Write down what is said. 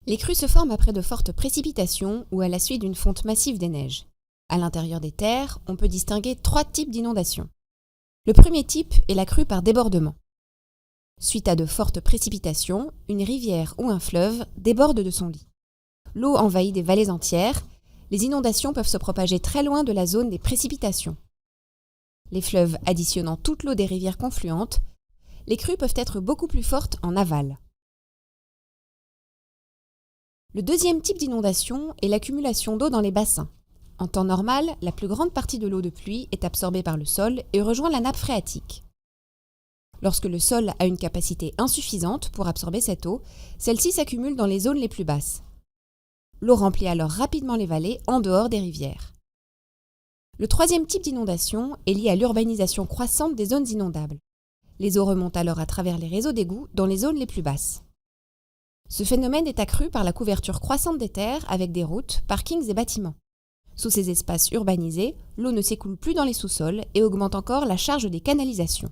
Les crues se forment après de fortes précipitations ou à la suite d'une fonte massive des neiges. À l'intérieur des terres, on peut distinguer 3 types d'inondations. Le premier type est la crue par débordement. Suite à de fortes précipitations, une rivière ou un fleuve déborde de son lit. L'eau envahit des vallées entières. Les inondations peuvent se propager très loin de la zone des précipitations. Les fleuves additionnant toute l'eau des rivières confluentes, les crues peuvent être beaucoup plus fortes en aval. Le deuxième type d'inondation est l'accumulation d'eau dans les bassins. En temps normal, la plus grande partie de l'eau de pluie est absorbée par le sol et rejoint la nappe phréatique. Lorsque le sol a une capacité insuffisante pour absorber cette eau, celle-ci s'accumule dans les zones les plus basses. L'eau remplit alors rapidement les vallées en dehors des rivières. Le troisième type d'inondation est lié à l'urbanisation croissante des zones inondables. Les eaux remontent alors à travers les réseaux d'égouts dans les zones les plus basses. Ce phénomène est accru par la couverture croissante des terres avec des routes, parkings et bâtiments. Sous ces espaces urbanisés, l'eau ne s'écoule plus dans les sous-sols et augmente encore la charge des canalisations.